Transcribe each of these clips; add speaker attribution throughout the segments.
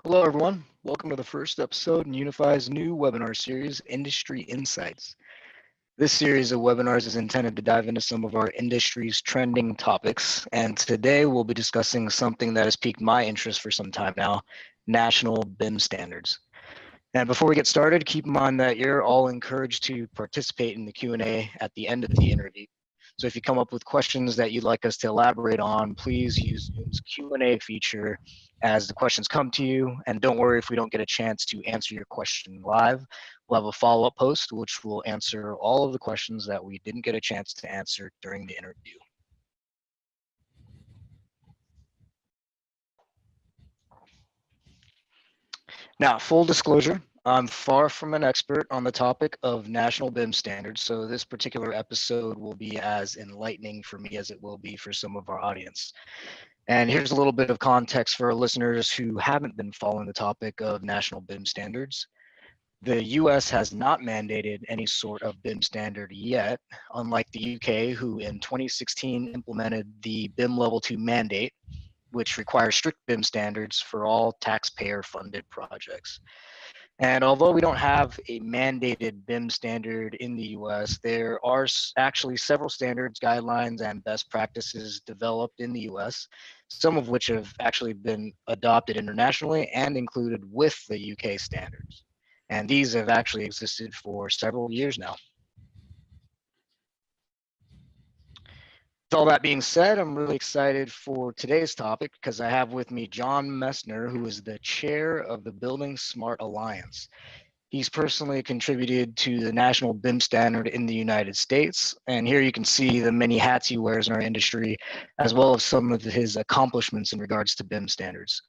Speaker 1: Hello, everyone. Welcome to the first episode in UNIFI's new webinar series, Industry Insights. This series of webinars is intended to dive into some of our industry's trending topics, and today we'll be discussing something that has piqued my interest for some time now, National BIM Standards. And before we get started, keep in mind that you're all encouraged to participate in the Q&A at the end of the interview. So if you come up with questions that you'd like us to elaborate on, please use Zoom's Q&A feature as the questions come to you. And don't worry if we don't get a chance to answer your question live. We'll have a follow-up post which will answer all of the questions that we didn't get a chance to answer during the interview. Now, full disclosure, I'm far from an expert on the topic of National BIM Standards, so this particular episode will be as enlightening for me as it will be for some of our audience. And here's a little bit of context for our listeners who haven't been following the topic of National BIM Standards. The US has not mandated any sort of BIM standard yet, unlike the UK, who in 2016 implemented the BIM Level 2 mandate, which requires strict BIM standards for all taxpayer-funded projects. And although we don't have a mandated BIM standard in the US, there are actually several standards, guidelines, and best practices developed in the US, some of which have actually been adopted internationally and included with the UK standards. And these have actually existed for several years now. With all that being said, I'm really excited for today's topic because I have with me John Messner, who is the chair of the BuildingSMART Alliance. He's personally contributed to the National BIM Standard in the United States. And here you can see the many hats he wears in our industry, as well as some of his accomplishments in regards to BIM standards.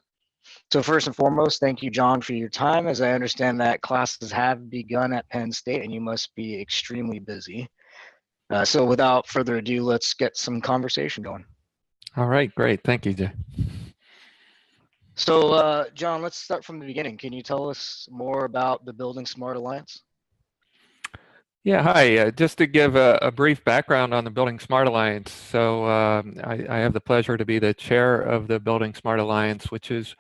Speaker 1: So first and foremost, thank you, John, for your time. As I understand that classes have begun at Penn State and you must be extremely busy. So without further ado, let's get some conversation going.
Speaker 2: All right, great. Thank you, Jay.
Speaker 1: So, John, let's start from the beginning. Can you tell us more about the BuildingSMART Alliance?
Speaker 2: Yeah, hi. Just to give a brief background on the BuildingSMART Alliance. So I have the pleasure to be the chair of the BuildingSMART Alliance, which is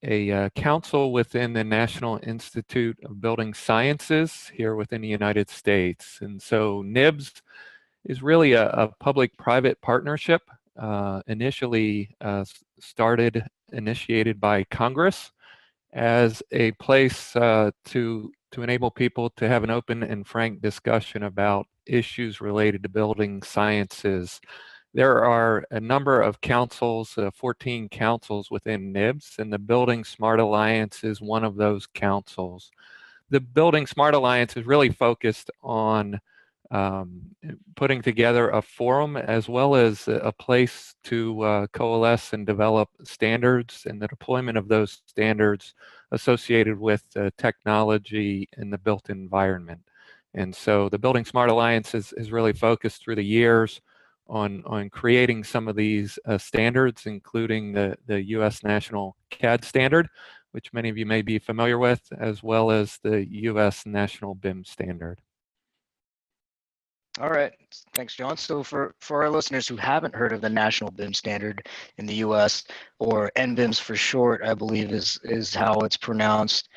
Speaker 2: a council within the National Institute of Building Sciences here within the United States. And so NIBS is really a public-private partnership, initially initiated by Congress as a place to enable people to have an open and frank discussion about issues related to building sciences. There are a number of councils, 14 councils within NIBS, and the BuildingSMART Alliance is one of those councils. The BuildingSMART Alliance is really focused on putting together a forum as well as a place to coalesce and develop standards and the deployment of those standards associated with technology in the built environment. And so the BuildingSMART Alliance is really focused through the years on creating some of these standards, including the U.S. National CAD standard, which many of you may be familiar with, as well as the U.S. National BIM standard.
Speaker 1: All right, thanks, John. So for our listeners who haven't heard of the National BIM Standard in the US, or NBIMS for short, I believe is how it's pronounced.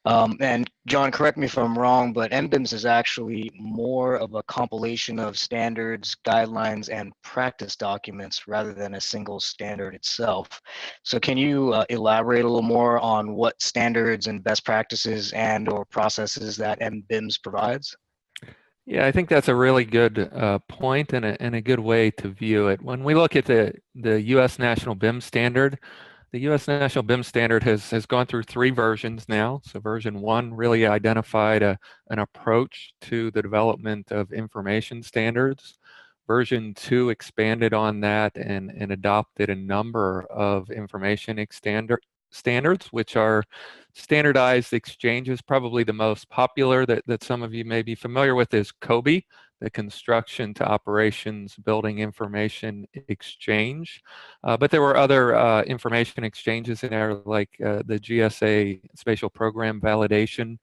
Speaker 1: And John, correct me if I'm wrong, but NBIMS is actually more of a compilation of standards, guidelines, and practice documents rather than a single standard itself. So can you elaborate a little more on what standards and best practices and or processes that NBIMS provides?
Speaker 2: Yeah, I think that's a really good point and a good way to view it. When we look at the U.S. National BIM Standard, the U.S. National BIM Standard has gone through 3 versions now. So version 1 really identified an approach to the development of information standards. Version 2 expanded on that and adopted a number of information standards, which are standardized exchanges. Probably the most popular that some of you may be familiar with is COBE, the Construction to Operations Building Information Exchange. But there were other information exchanges in there, like the GSA Spatial Program Validation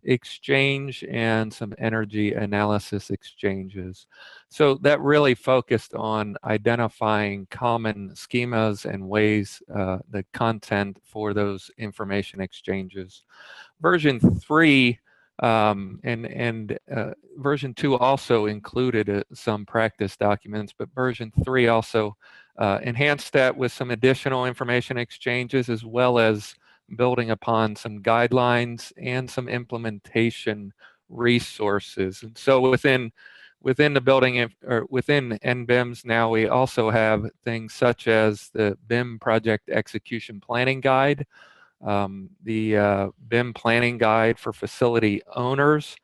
Speaker 2: exchange and some energy analysis exchanges. So that really focused on identifying common schemas and ways, the content for those information exchanges. Version 3 and version 2 also included some practice documents, but version 3 also enhanced that with some additional information exchanges, as well as building upon some guidelines and some implementation resources. And so within the building, or within NBIMS now, we also have things such as the BIM Project Execution Planning Guide, the BIM Planning Guide for facility owners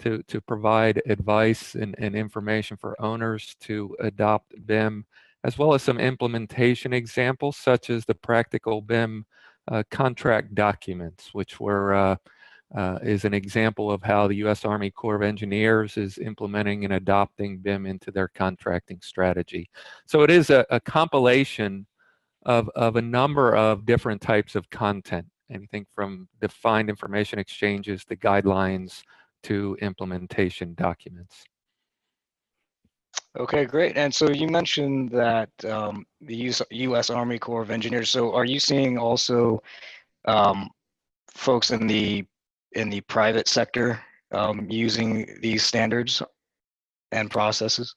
Speaker 2: to provide advice and information for owners to adopt BIM, as well as some implementation examples such as the practical BIM contract documents, which were is an example of how the U.S. Army Corps of Engineers is implementing and adopting BIM into their contracting strategy. So it is a compilation of a number of different types of content, anything from defined information exchanges to guidelines to implementation documents.
Speaker 1: Okay, great. And so you mentioned that the U.S. Army Corps of Engineers. So are you seeing also folks in the private sector using these standards and processes?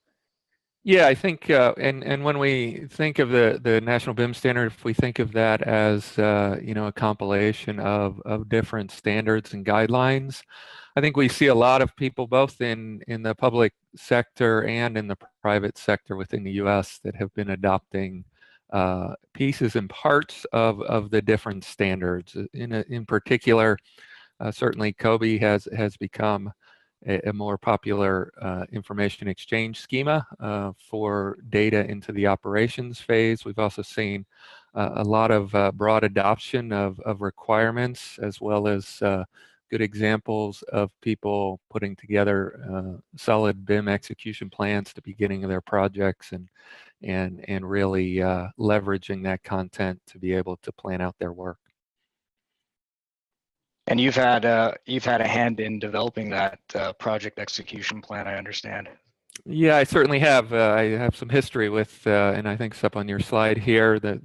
Speaker 2: Yeah, I think, and when we think of the National BIM Standard, if we think of that as you know, a compilation of different standards and guidelines, I think we see a lot of people both in the public sector and in the private sector within the U.S. that have been adopting pieces and parts of the different standards. In particular, certainly COBE has become a more popular information exchange schema for data into the operations phase. We've also seen a lot of broad adoption of requirements, as well as good examples of people putting together solid BIM execution plans at the beginning of their projects, and really leveraging that content to be able to plan out their work.
Speaker 1: And you've had a hand in developing that project execution plan, I understand.
Speaker 2: Yeah, I certainly have. I have some history with, and I think it's up on your slide here, the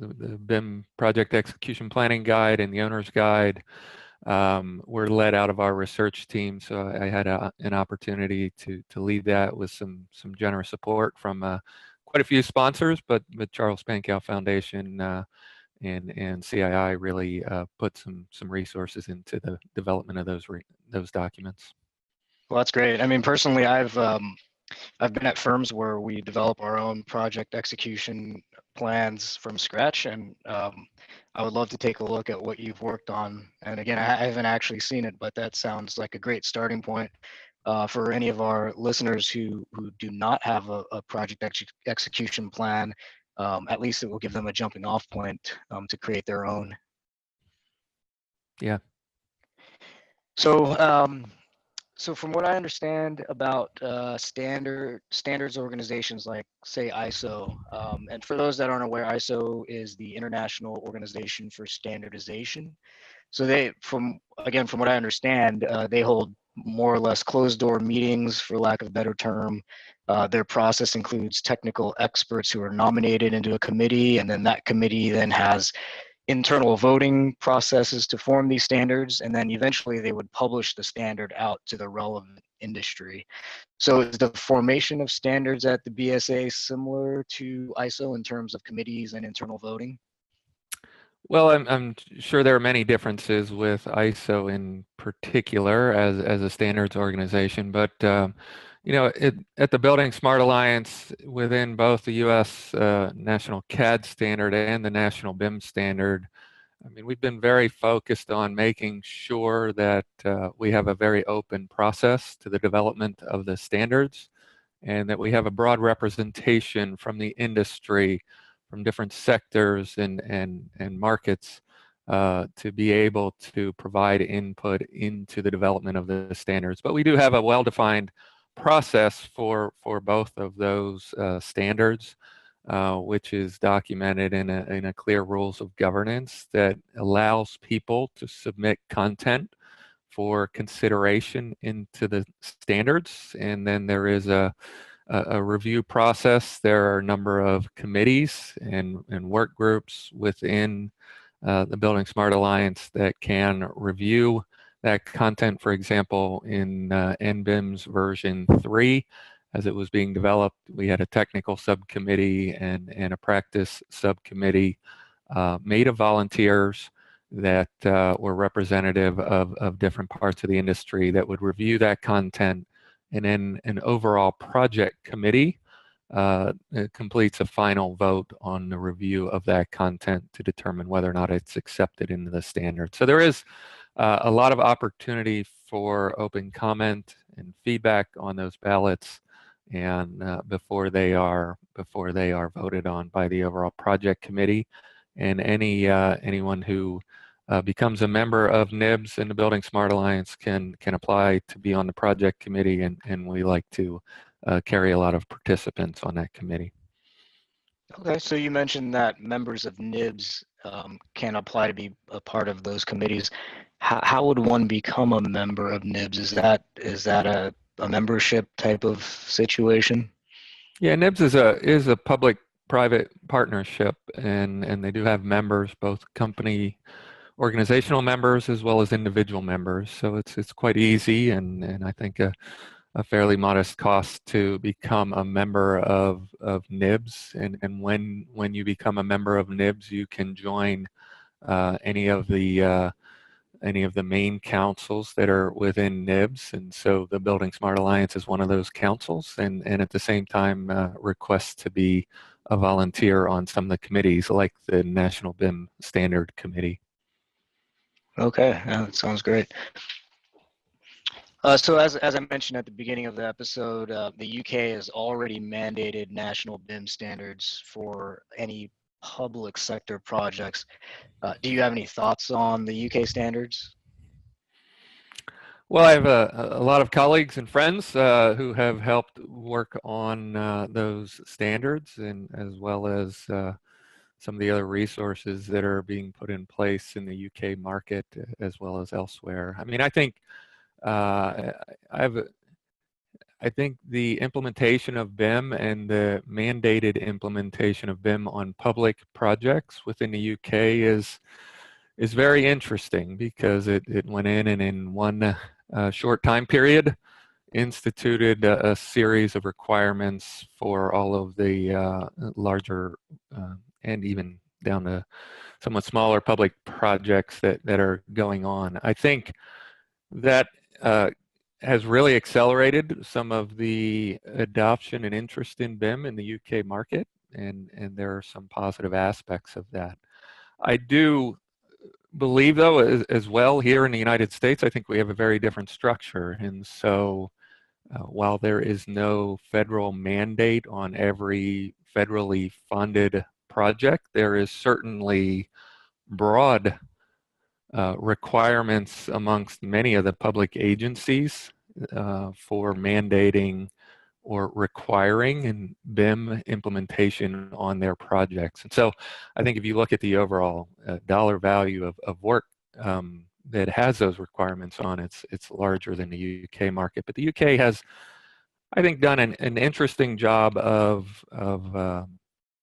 Speaker 2: BIM Project Execution Planning Guide and the Owner's Guide were led out of our research team. So I had an opportunity to lead that with some generous support from quite a few sponsors, but the Charles Pankow Foundation and CII really put some resources into the development of those documents.
Speaker 1: Well, that's great. I mean, personally, I've been at firms where we develop our own project execution plans from scratch, and I would love to take a look at what you've worked on. And again, I haven't actually seen it, but that sounds like a great starting point for any of our listeners who do not have a project execution plan. At least it will give them a jumping off point to create their own.
Speaker 2: Yeah.
Speaker 1: So, so from what I understand about standards organizations like, say, ISO, and for those that aren't aware, ISO is the International Organization for Standardization. So they, from what I understand, they hold more or less closed door meetings, for lack of a better term. Their process includes technical experts who are nominated into a committee, and then that committee then has internal voting processes to form these standards, and then eventually they would publish the standard out to the relevant industry. So is the formation of standards at the BSA similar to ISO in terms of committees and internal voting?
Speaker 2: Well, I'm sure there are many differences with ISO in particular as a standards organization, but you know, at the BuildingSMART Alliance, within both the U.S. National CAD standard and the National BIM standard, I mean, we've been very focused on making sure that we have a very open process to the development of the standards, and that we have a broad representation from the industry, from different sectors and markets, to be able to provide input into the development of the standards. But we do have a well-defined process for both of those standards, which is documented in a clear rules of governance that allows people to submit content for consideration into the standards, and then there is a review process. There are a number of committees and work groups within the BuildingSMART Alliance that can review that content. For example, in NBIM's version 3, as it was being developed, we had a technical subcommittee and a practice subcommittee made of volunteers that were representative of different parts of the industry that would review that content, and then an overall project committee completes a final vote on the review of that content to determine whether or not it's accepted into the standard. So there is a lot of opportunity for open comment and feedback on those ballots, and before they are voted on by the overall project committee. And anyone who becomes a member of NIBS and the BuildingSMART Alliance can apply to be on the project committee, and we like to carry a lot of participants on that committee.
Speaker 1: Okay, so you mentioned that members of NIBS can apply to be a part of those committees. How would one become a member of NIBS? Is that a membership type of situation?
Speaker 2: Yeah, NIBS is a public-private partnership, and they do have members, both company organizational members as well as individual members. So it's quite easy, and I think a fairly modest cost to become a member of NIBS. And when you become a member of NIBS, you can join any of the main councils that are within NIBS. And so the BuildingSMART Alliance is one of those councils, and at the same time requests to be a volunteer on some of the committees, like the National BIM Standard Committee.
Speaker 1: Okay, yeah, that sounds great. So as I mentioned at the beginning of the episode, the UK has already mandated national BIM standards for any public sector projects. Do you have any thoughts on the UK standards?
Speaker 2: Well, I have a lot of colleagues and friends who have helped work on those standards, and as well as some of the other resources that are being put in place in the UK market as well as elsewhere. I mean, I think I think the implementation of BIM and the mandated implementation of BIM on public projects within the UK is very interesting, because it went in, and in one short time period instituted a series of requirements for all of the larger and even down to somewhat smaller public projects that are going on. I think that has really accelerated some of the adoption and interest in BIM in the UK market, and there are some positive aspects of that. I do believe, though, as well, here in the United States, I think we have a very different structure. And so while there is no federal mandate on every federally funded project, there is certainly broad requirements amongst many of the public agencies for mandating or requiring and BIM implementation on their projects. And so I think if you look at the overall dollar value of work that has those requirements on, it's larger than the UK market. But the UK has, I think, done an interesting job of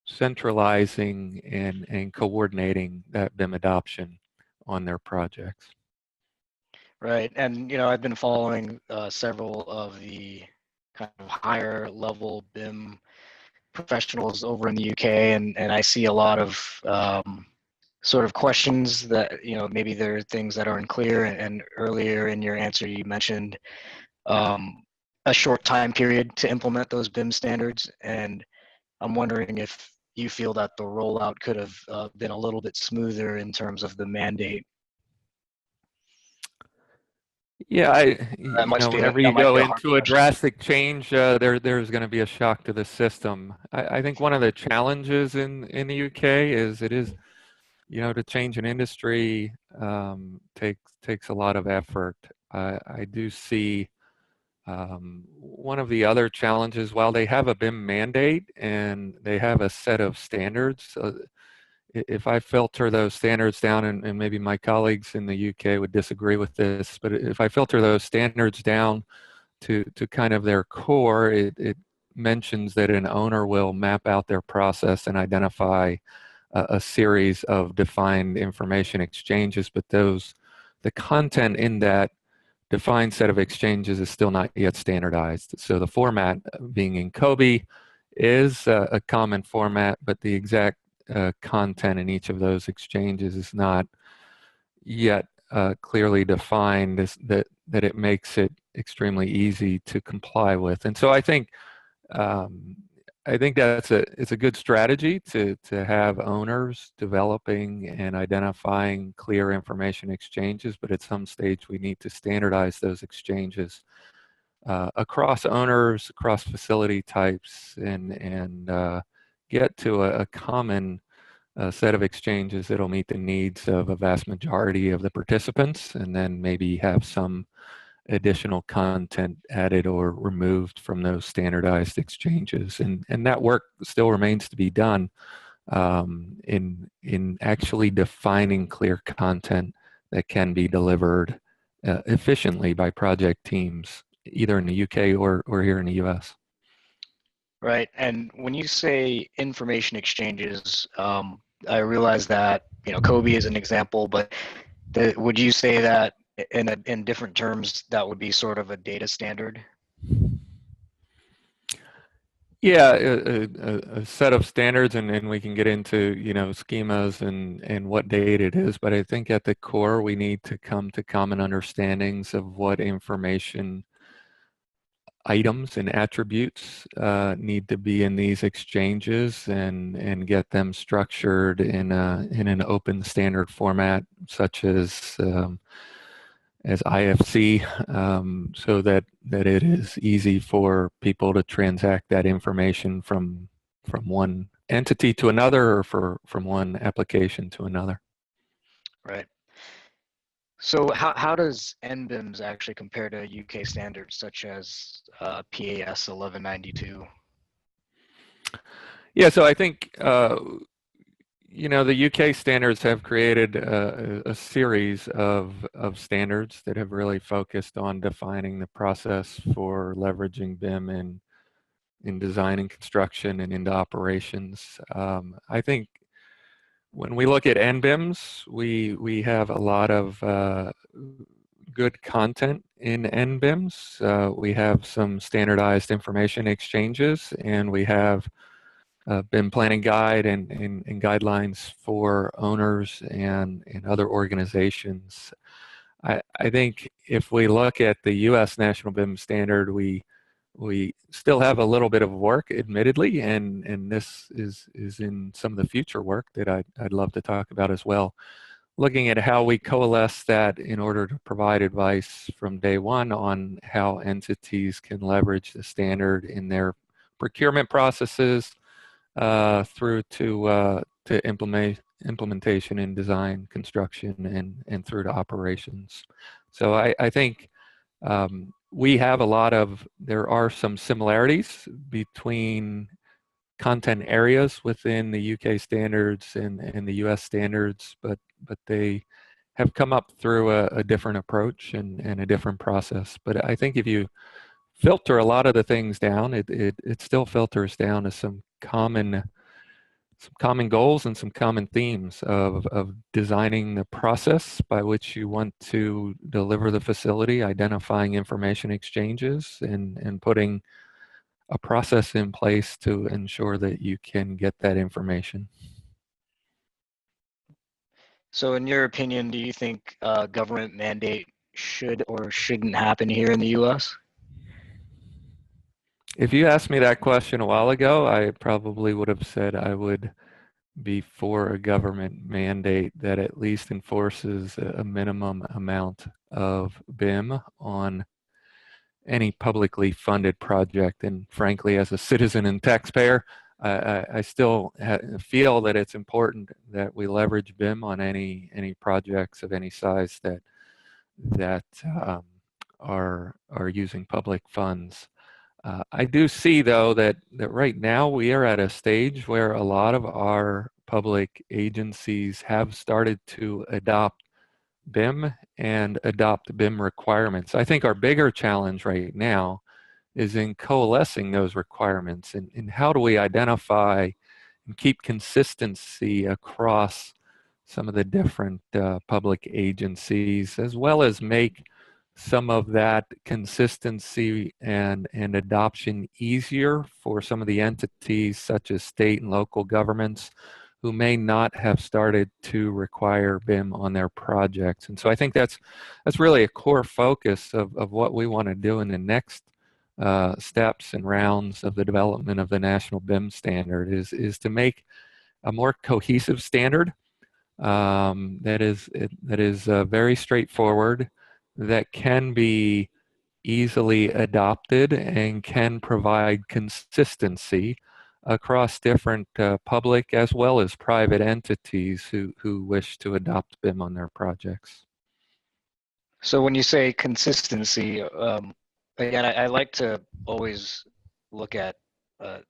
Speaker 2: centralizing and coordinating that BIM adoption on their projects.
Speaker 1: Right, and I've been following several of the kind of higher level BIM professionals over in the UK, and I see a lot of sort of questions that maybe there are things that aren't clear. And earlier in your answer, you mentioned a short time period to implement those BIM standards, and I'm wondering if you feel that the rollout could have been a little bit smoother in terms of the mandate.
Speaker 2: Yeah, whenever you go into a drastic change, there's going to be a shock to the system. I think one of the challenges in the UK is to change an industry takes a lot of effort. I do see one of the other challenges, while they have a BIM mandate and they have a set of standards, if I filter those standards down, and maybe my colleagues in the UK would disagree with this, but if I filter those standards down to kind of their core, it mentions that an owner will map out their process and identify a series of defined information exchanges, but the content in that defined set of exchanges is still not yet standardized. So the format being in COBie is a common format, but the exact content in each of those exchanges is not yet clearly defined, that it makes it extremely easy to comply with. And so um, I think it's a good strategy to have owners developing and identifying clear information exchanges, but at some stage we need to standardize those exchanges across owners, across facility types, and get to a common set of exchanges that'll meet the needs of a vast majority of the participants, and then maybe have some additional content added or removed from those standardized exchanges. And that work still remains to be done in actually defining clear content that can be delivered efficiently by project teams, either in the UK or here in the US.
Speaker 1: Right. And when you say information exchanges, I realize that, COBie is an example, but would you say that in different terms, that would be sort of a data standard?
Speaker 2: Yeah, a set of standards, and we can get into, schemas and what data it is, but I think at the core we need to come to common understandings of what information items and attributes need to be in these exchanges, and get them structured in an open standard format, such as IFC, so that it is easy for people to transact that information from one entity to another, or from one application to another.
Speaker 1: Right. So how does NBIMS actually compare to UK standards such as PAS 1192?
Speaker 2: Yeah, so I think the UK standards have created a series of standards that have really focused on defining the process for leveraging BIM in design and construction and into operations. I think when we look at NBIMS, we have a lot of good content in NBIMS. We have some standardized information exchanges, and we have BIM planning guide and guidelines for owners and other organizations. I think if we look at the U.S. National BIM Standard, we still have a little bit of work, admittedly, and this is in some of the future work that I'd love to talk about as well. Looking at how we coalesce that in order to provide advice from day one on how entities can leverage the standard in their procurement processes, through to implementation in design, construction, and through to operations. So I think there are some similarities between content areas within the UK standards and the US standards, but they have come up through a different approach and a different process. But I think if you filter a lot of the things down, it still filters down to some common goals and some common themes of designing the process by which you want to deliver the facility, identifying information exchanges, and putting a process in place to ensure that you can get that information.
Speaker 1: So in your opinion, do you think government mandate should or shouldn't happen here in the US?
Speaker 2: If you asked me that question a while ago, I probably would have said I would be for a government mandate that at least enforces a minimum amount of BIM on any publicly funded project. And frankly, as a citizen and taxpayer, I still feel that it's important that we leverage BIM on any projects of any size that are using public funds. I do see, though, that right now we are at a stage where a lot of our public agencies have started to adopt BIM and adopt BIM requirements. I think our bigger challenge right now is in coalescing those requirements, and how do we identify and keep consistency across some of the different public agencies, as well as make some of that consistency and adoption easier for some of the entities such as state and local governments who may not have started to require BIM on their projects. And so I think that's really a core focus of what we want to do in the next steps and rounds of the development of the National BIM Standard is to make a more cohesive standard that is very straightforward, that can be easily adopted and can provide consistency across different public as well as private entities who wish to adopt BIM on their projects.
Speaker 1: So when you say consistency, again, I like to always look at a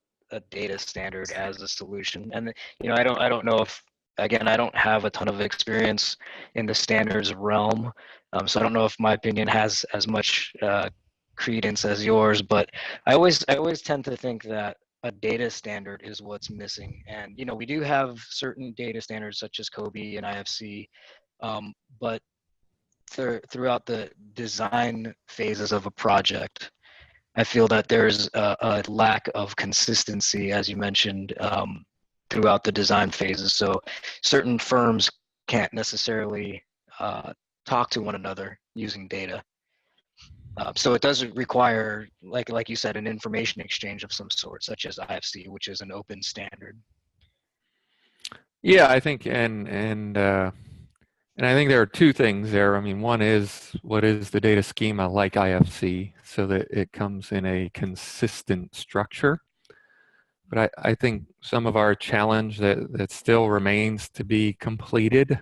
Speaker 1: data standard as a solution. And I don't know if, again, I don't have a ton of experience in the standards realm, so I don't know if my opinion has as much credence as yours. But I always tend to think that a data standard is what's missing. And we do have certain data standards such as COBE and IFC, but throughout the design phases of a project, I feel that there's a lack of consistency, as you mentioned, throughout the design phases. So certain firms can't necessarily talk to one another using data. So it does require, like you said, an information exchange of some sort, such as IFC, which is an open standard.
Speaker 2: Yeah, I think, and I think there are two things there. I mean, one is, what is the data schema like IFC, so that it comes in a consistent structure. But I think some of our challenge that still remains to be completed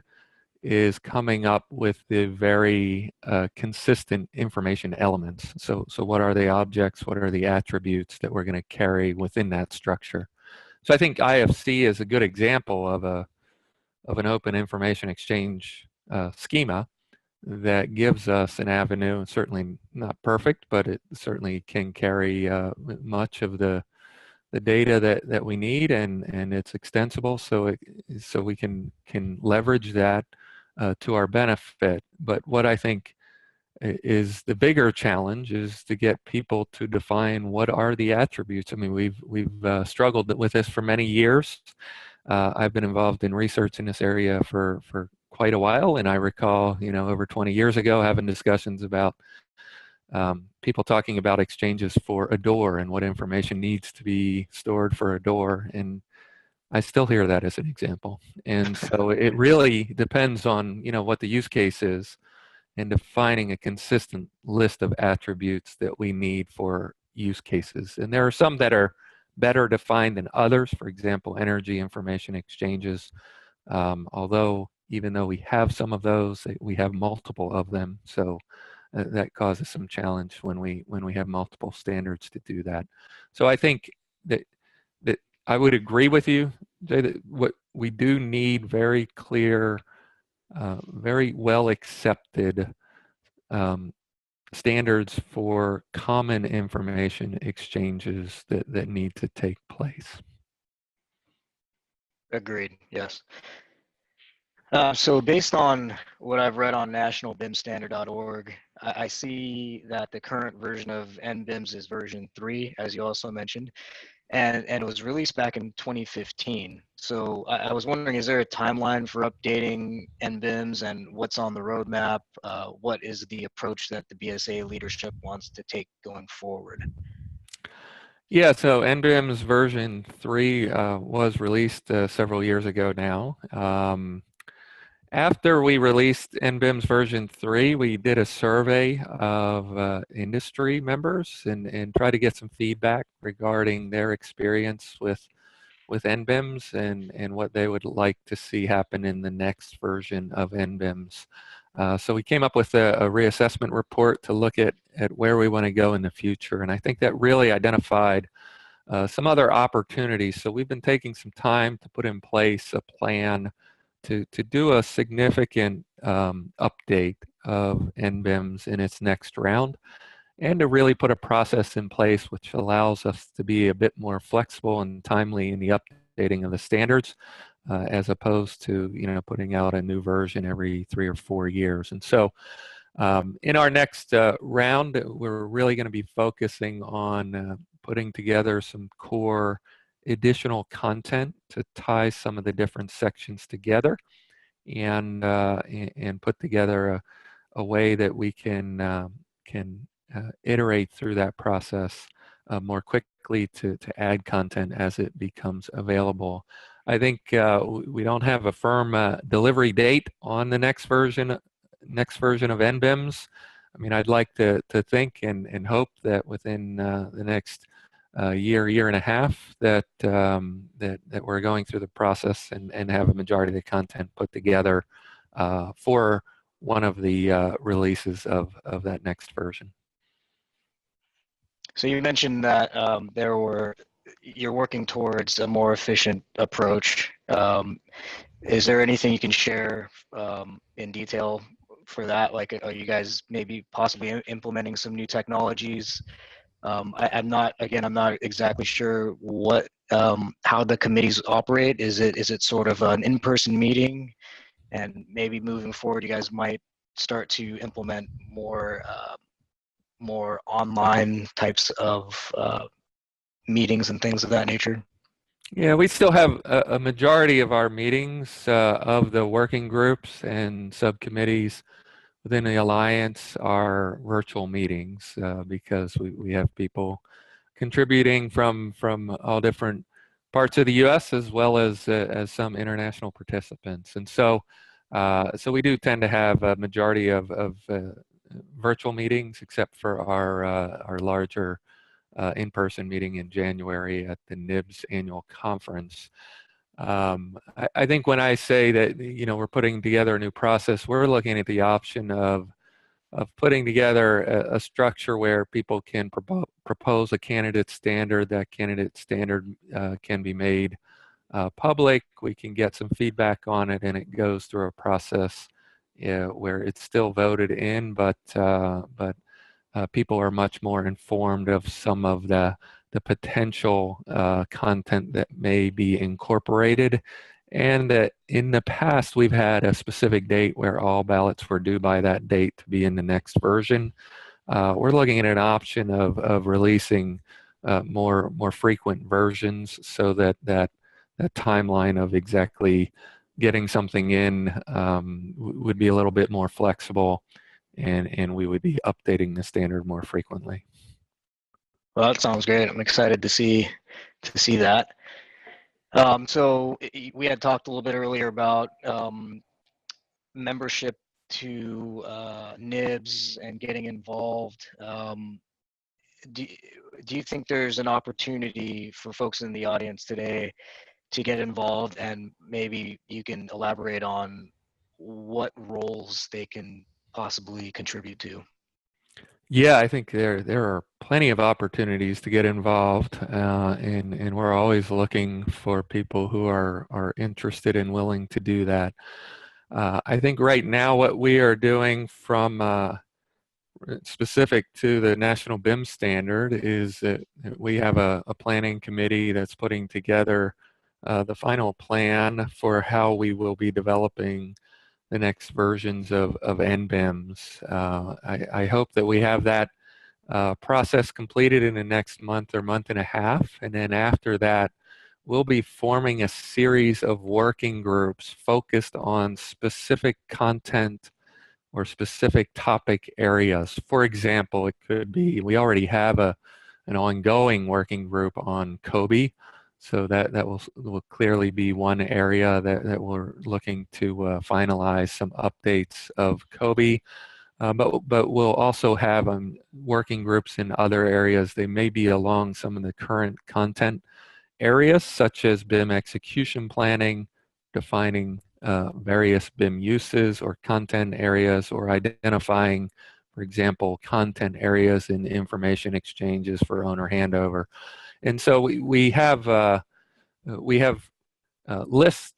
Speaker 2: is coming up with the very consistent information elements. So what are the objects? What are the attributes that we're going to carry within that structure? So I think IFC is a good example of an open information exchange schema that gives us an avenue, certainly not perfect, but it certainly can carry much of the data that we need, and it's extensible, so we can leverage that to our benefit. But what I think is the bigger challenge is to get people to define what are the attributes. I mean, we've struggled with this for many years. I've been involved in research in this area for quite a while, and I recall, over 20 years ago, having discussions about people talking about exchanges for a door and what information needs to be stored for a door, and I still hear that as an example. And so it really depends on what the use case is, and defining a consistent list of attributes that we need for use cases. And there are some that are better defined than others. For example, energy information exchanges. Although, even though we have some of those, we have multiple of them. So that causes some challenge when we have multiple standards to do that. So I think that I would agree with you, Jay, that what we do need very clear, very well accepted standards for common information exchanges that need to take place.
Speaker 1: Agreed, yes. So based on what I've read on nationalbimstandard.org, I see that the current version of NBIMS is version 3, as you also mentioned, and it was released back in 2015. So I was wondering, is there a timeline for updating NBIMS, and what's on the roadmap? What is the approach that the BSA leadership wants to take going forward?
Speaker 2: Yeah, so NBIMS version 3 was released several years ago now. After we released NBIMS version 3, we did a survey of industry members and tried to get some feedback regarding their experience with NBIMS and what they would like to see happen in the next version of NBIMS. So we came up with a reassessment report to look at where we want to go in the future. And I think that really identified some other opportunities. So we've been taking some time to put in place a plan to do a significant update of NBIMS in its next round, and to really put a process in place which allows us to be a bit more flexible and timely in the updating of the standards, as opposed to putting out a new version every 3 or 4 years. And so in our next round, we're really going to be focusing on putting together some core additional content to tie some of the different sections together, and put together a way that we can iterate through that process more quickly to add content as it becomes available. I think we don't have a firm delivery date on the next version of NBIMS. I mean, I'd like to think and hope that within the next year and a half that we're going through the process and have a majority of the content put together for one of the releases of that next version.
Speaker 1: So you mentioned that you're working towards a more efficient approach. Is there anything you can share in detail for that? Like, are you guys maybe possibly implementing some new technologies? I'm not exactly sure how the committees operate. Is it sort of an in-person meeting, and maybe moving forward, you guys might start to implement more online types of meetings and things of that nature?
Speaker 2: Yeah, we still have a majority of our meetings of the working groups and subcommittees within the Alliance are virtual meetings because we have people contributing from all different parts of the U.S. as well as some international participants. And so we do tend to have a majority of virtual meetings, except for our larger in-person meeting in January at the NIBS annual conference. I think when I say that we're putting together a new process, we're looking at the option of putting together a structure where people can propose a candidate standard. That candidate standard can be made public. We can get some feedback on it, and it goes through a process where it's still voted in, but people are much more informed of some of the potential content that may be incorporated. And that in the past, we've had a specific date where all ballots were due by that date to be in the next version. We're looking at an option of releasing more frequent versions, so that timeline of exactly getting something in would be a little bit more flexible, and we would be updating the standard more frequently.
Speaker 1: Well, that sounds great. I'm excited to see that. So we had talked a little bit earlier about membership to NIBS and getting involved. Do you think there's an opportunity for folks in the audience today to get involved, and maybe you can elaborate on what roles they can possibly contribute to?
Speaker 2: Yeah, I think there are plenty of opportunities to get involved, and we're always looking for people who are interested and willing to do that. I think right now what we are doing from specific to the National BIM Standard is that we have a planning committee that's putting together the final plan for how we will be developing the next versions of NBIMS. I hope that we have that process completed in the next month or month and a half, and then after that, we'll be forming a series of working groups focused on specific content or specific topic areas. For example, it could be, we already have an ongoing working group on COBie, so that will clearly be one area that we're looking to finalize some updates of COBie. But we'll also have working groups in other areas. They may be along some of the current content areas, such as BIM execution planning, defining various BIM uses or content areas, or identifying, for example, content areas in information exchanges for owner handover. And so we have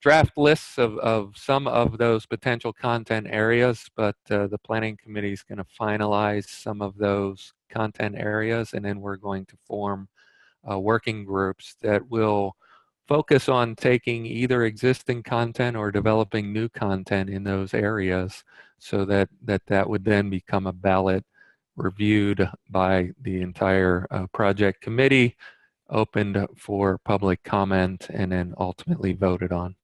Speaker 2: draft lists of some of those potential content areas, but the planning committee is going to finalize some of those content areas, and then we're going to form working groups that will focus on taking either existing content or developing new content in those areas, so that would then become a ballot reviewed by the entire project committee, opened for public comment, and then ultimately voted on.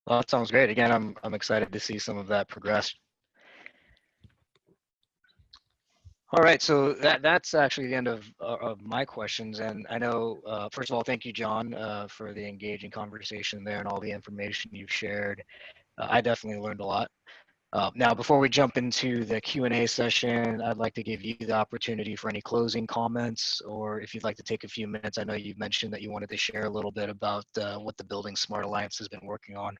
Speaker 1: Well, that sounds great. Again, I'm excited to see some of that progress. All right, so that's actually the end of my questions. And I know, first of all, thank you, John, for the engaging conversation there and all the information you've shared. I definitely learned a lot. Now, before we jump into the Q&A session, I'd like to give you the opportunity for any closing comments, or if you'd like to take a few minutes. I know you mentioned that you wanted to share a little bit about what the BuildingSMART Alliance has been working on.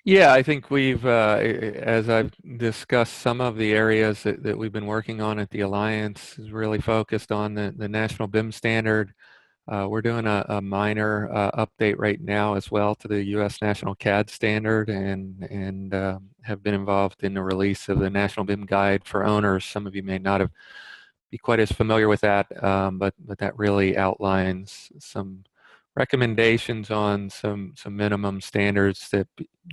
Speaker 2: Yeah, I think we've, as I've discussed, some of the areas that we've been working on at the Alliance is really focused on the National BIM Standard. We're doing a minor update right now as well to the U.S. National CAD Standard, and have been involved in the release of the National BIM Guide for Owners. Some of you may not be quite as familiar with that, but that really outlines some recommendations on some minimum standards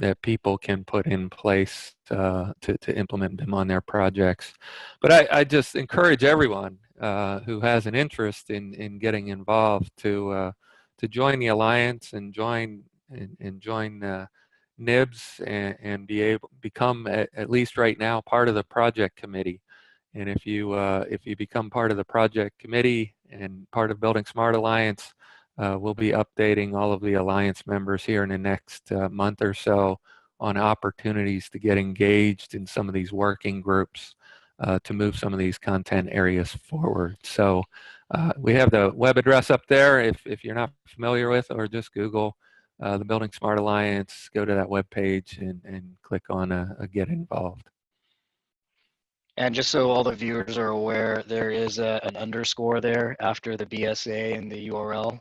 Speaker 2: that people can put in place to implement them on their projects. But I just encourage everyone who has an interest in getting involved to join the Alliance and join NIBS and become at least right now part of the project committee. And if you become part of the project committee and part of BuildingSMART Alliance, we'll be updating all of the Alliance members here in the next month or so on opportunities to get engaged in some of these working groups to move some of these content areas forward. So we have the web address up there if you're not familiar with, or just Google the BuildingSMART Alliance, go to that web page and click on a Get Involved.
Speaker 1: And just so all the viewers are aware, there is an underscore there after the BSA and the URL.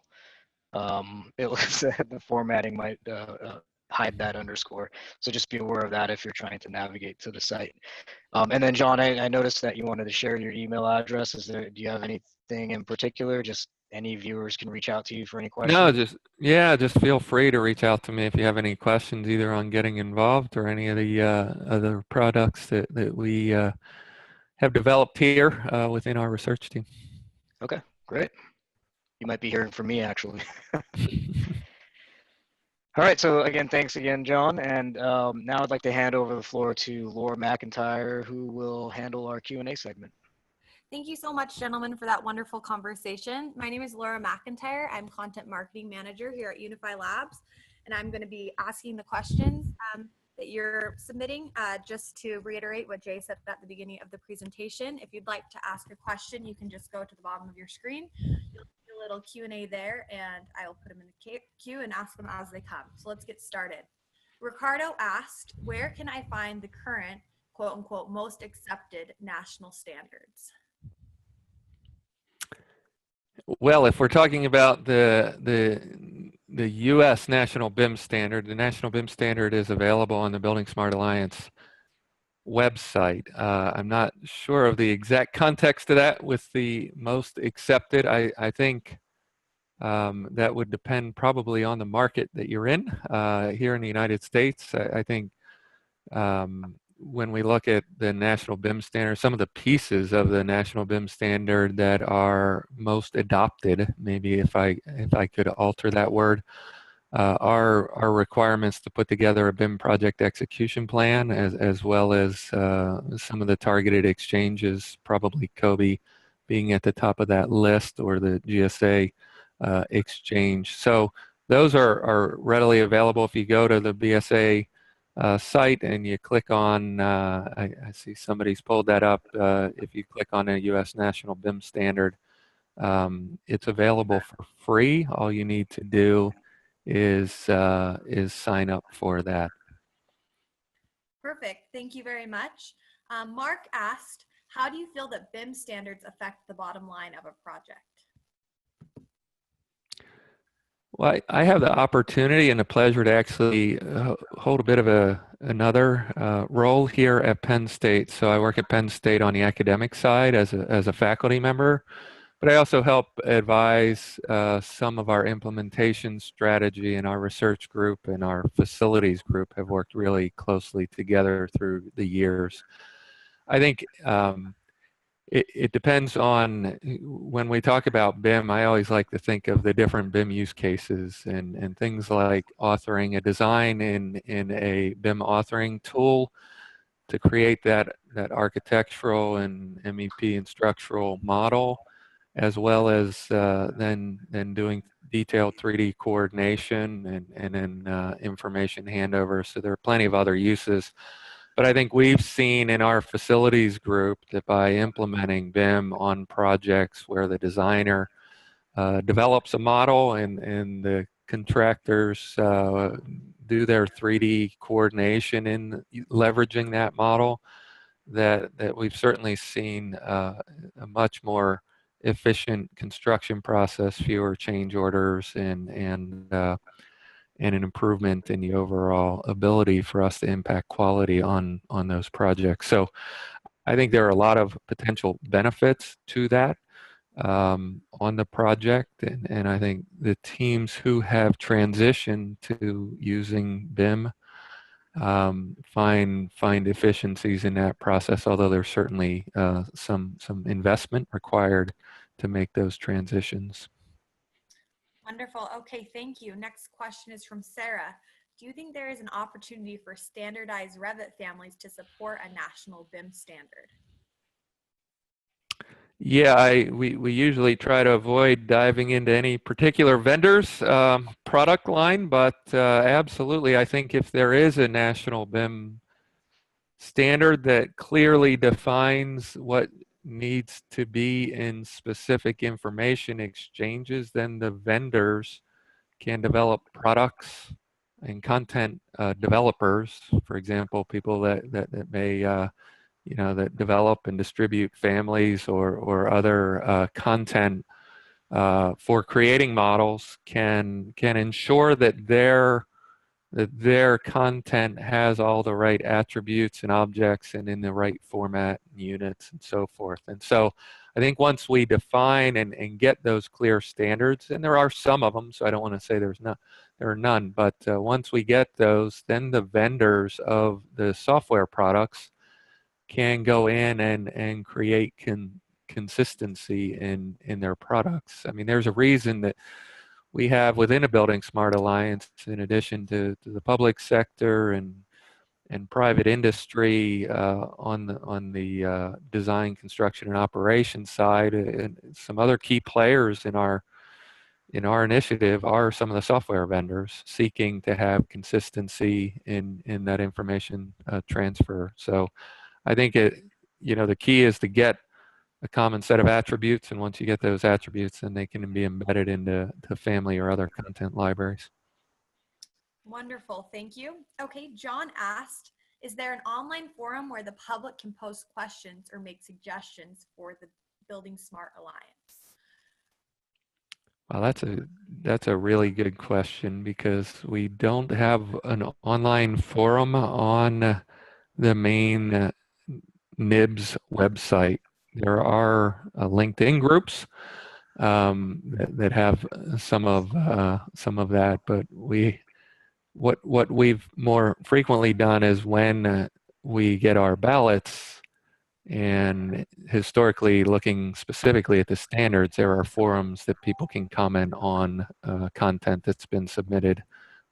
Speaker 1: It looks that the formatting might hide that underscore. So just be aware of that if you're trying to navigate to the site. And then John, I noticed that you wanted to share your email address. Do you have anything in particular? Just any viewers can reach out to you for any questions?
Speaker 2: No, just feel free to reach out to me if you have any questions, either on getting involved or any of the other products that we have developed here within our research team.
Speaker 1: Okay, great. You might be hearing from me, actually. All right, so again, thanks again, John. And now I'd like to hand over the floor to Laura McIntyre, who will handle our Q&A segment.
Speaker 3: Thank you so much, gentlemen, for that wonderful conversation. My name is Laura McIntyre. I'm Content Marketing Manager here at UNIFI Labs, and I'm going to be asking the questions that you're submitting. Just to reiterate what Jay said at the beginning of the presentation, if you'd like to ask a question, you can just go to the bottom of your screen. You'll see a little Q&A there, and I'll put them in the queue and ask them as they come. So let's get started. Ricardo asked, where can I find the current, quote unquote, most accepted national standards?
Speaker 2: Well, if we're talking about the U.S. National BIM Standard, the National BIM Standard is available on the BuildingSMART Alliance website. I'm not sure of the exact context of that with the most accepted. I think that would depend probably on the market that you're in. Here in the United States, I think when we look at the National BIM Standard, some of the pieces of the National BIM Standard that are most adopted, maybe if I could alter that word, are requirements to put together a BIM project execution plan, as well as some of the targeted exchanges, probably COBE being at the top of that list, or the GSA exchange. So those are readily available. If you go to the BSA site and you click on, I see somebody's pulled that up. If you click on a U.S. National BIM Standard, it's available for free. All you need to do is sign up for that.
Speaker 3: Perfect. Thank you very much. Mark asked, How do you feel that BIM standards affect the bottom line of a project?
Speaker 2: Well, I have the opportunity and the pleasure to actually hold a bit of another role here at Penn State. So I work at Penn State on the academic side as a faculty member, but I also help advise some of our implementation strategy, and our research group and our facilities group have worked really closely together through the years. I think it depends on, when we talk about BIM, I always like to think of the different BIM use cases and things like authoring a design in a BIM authoring tool to create that architectural and MEP and structural model, as well as then doing detailed 3D coordination and then information handover. So there are plenty of other uses. But I think we've seen in our facilities group that by implementing BIM on projects where the designer develops a model and the contractors do their 3D coordination in leveraging that model, that we've certainly seen a much more efficient construction process, fewer change orders, and an improvement in the overall ability for us to impact quality on those projects. So I think there are a lot of potential benefits to that on the project, and I think the teams who have transitioned to using BIM find efficiencies in that process, although there's certainly some investment required to make those transitions.
Speaker 3: Wonderful. Okay, thank you. Next question is from Sarah. Do you think there is an opportunity for standardized Revit families to support a national BIM standard?
Speaker 2: Yeah, we usually try to avoid diving into any particular vendor's product line, but absolutely, I think if there is a national BIM standard that clearly defines what needs to be in specific information exchanges, then the vendors can develop products, and content developers, for example, people that may that develop and distribute families or other content for creating models, can ensure that their content has all the right attributes and objects and in the right format and units and so forth. And so I think once we define and get those clear standards, and there are some of them, so I don't want to say there are none, but once we get those, then the vendors of the software products can go in and create consistency in their products. I mean, there's a reason that we have within a BuildingSMART Alliance, in addition to the public sector and private industry on the design, construction, and operations side, and some other key players in our initiative are some of the software vendors seeking to have consistency in that information transfer. So I think the key is to get a common set of attributes, and once you get those attributes, then they can be embedded into family or other content libraries.
Speaker 3: Wonderful, thank you. Okay, John asked, is there an online forum where the public can post questions or make suggestions for the BuildingSMART Alliance?
Speaker 2: Well, that's a really good question, because we don't have an online forum on the main NIBS website. There are LinkedIn groups that have some of that, but what we've more frequently done is when we get our ballots, and historically looking specifically at the standards, there are forums that people can comment on content that's been submitted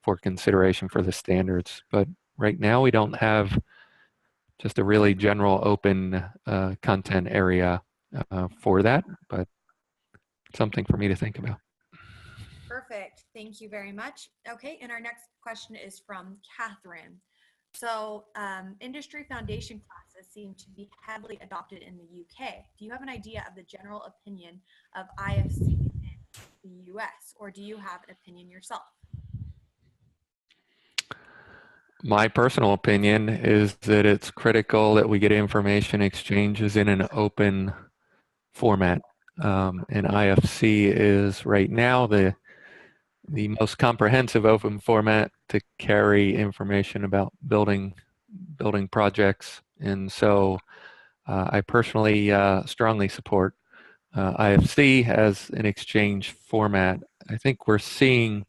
Speaker 2: for consideration for the standards. But right now we don't have just a really general open content area for that, but something for me to think about.
Speaker 3: Perfect, thank you very much. Okay, and our next question is from Catherine. So industry foundation classes seem to be heavily adopted in the UK. Do you have an idea of the general opinion of IFC in the US, or do you have an opinion yourself?
Speaker 2: My personal opinion is that it's critical that we get information exchanges in an open format. And IFC is right now the most comprehensive open format to carry information about building projects. And so I personally strongly support IFC as an exchange format. I think we're seeing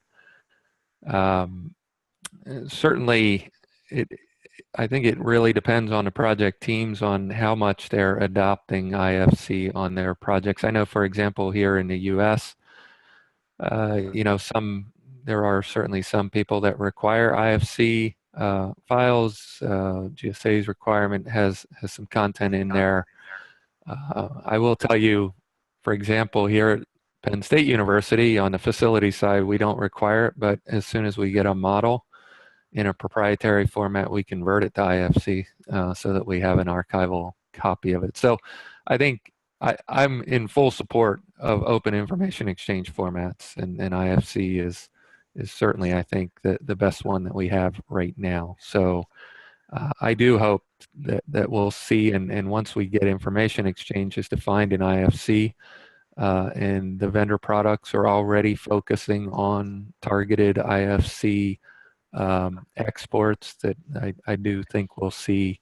Speaker 2: certainly I think it really depends on the project teams on how much they're adopting IFC on their projects. I know, for example, here in the U.S., you know, there are certainly some people that require IFC files. GSA's requirement has some content in there. I will tell you, for example, here at Penn State University on the facility side, we don't require it, but as soon as we get a model in a proprietary format, we convert it to IFC so that we have an archival copy of it. So I think I'm in full support of open information exchange formats, and IFC is certainly, I think, the best one that we have right now. So I do hope that we'll see, and once we get information exchanges defined in IFC, and the vendor products are already focusing on targeted IFC exports, that I do think we'll see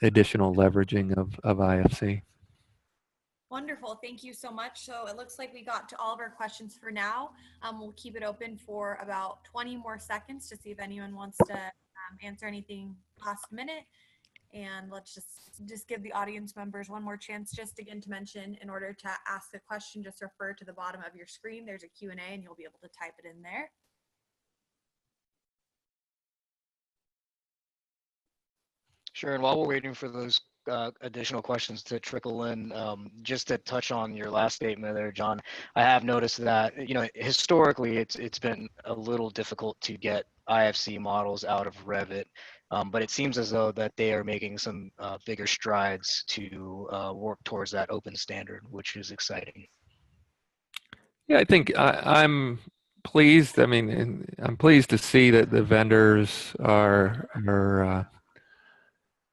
Speaker 2: additional leveraging of IFC.
Speaker 3: Wonderful. Thank you so much. So it looks like we got to all of our questions for now. We'll keep it open for about 20 more seconds to see if anyone wants to answer anything last minute. And let's just give the audience members one more chance. Just again to mention, in order to ask a question, just refer to the bottom of your screen. There's a Q&A and you'll be able to type it in there.
Speaker 1: Sure. And while we're waiting for those additional questions to trickle in, just to touch on your last statement there, John, I have noticed that, you know, historically it's been a little difficult to get IFC models out of Revit, but it seems as though that they are making some bigger strides to work towards that open standard, which is exciting.
Speaker 2: Yeah, I think I'm pleased. I mean, I'm pleased to see that the vendors are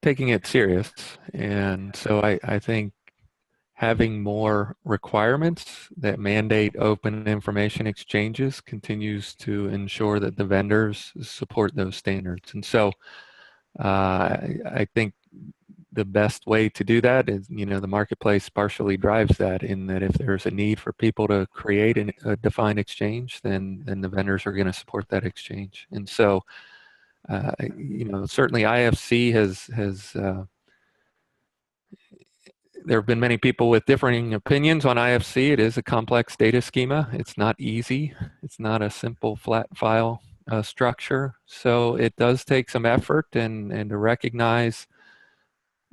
Speaker 2: taking it serious. And so I think having more requirements that mandate open information exchanges continues to ensure that the vendors support those standards. And so I think the best way to do that is, you know, the marketplace partially drives that, in that if there's a need for people to create a defined exchange, then the vendors are going to support that exchange. And so you know, certainly IFC has there have been many people with differing opinions on IFC. It is a complex data schema. It's not easy. It's not a simple flat file structure. So it does take some effort, and to recognize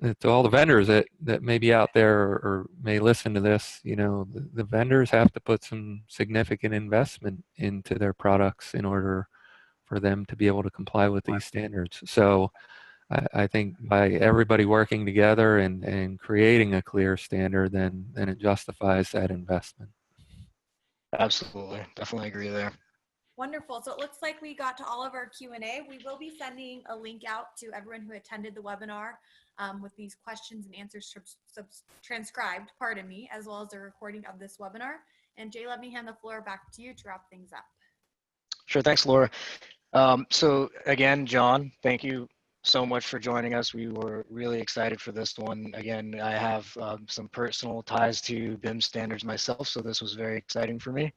Speaker 2: to all the vendors that may be out there or may listen to this, you know, the vendors have to put some significant investment into their products in order for them to be able to comply with these standards. So I think by everybody working together and creating a clear standard, then it justifies that investment.
Speaker 1: Absolutely. Definitely agree there.
Speaker 3: Wonderful. So it looks like we got to all of our Q&A. We will be sending a link out to everyone who attended the webinar with these questions and answers transcribed, pardon me, as well as a recording of this webinar. And Jay, let me hand the floor back to you to wrap things up.
Speaker 1: Sure. Thanks, Laura. So again, John, thank you so much for joining us. We were really excited for this one. Again, I have some personal ties to BIM standards myself, so this was very exciting for me.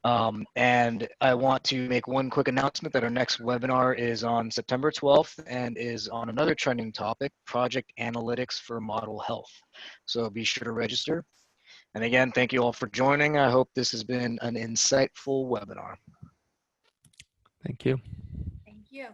Speaker 1: And I want to make one quick announcement that our next webinar is on September 12th and is on another trending topic, project analytics for model health. So be sure to register. And again, thank you all for joining. I hope this has been an insightful webinar.
Speaker 2: Thank you.
Speaker 3: Thank you.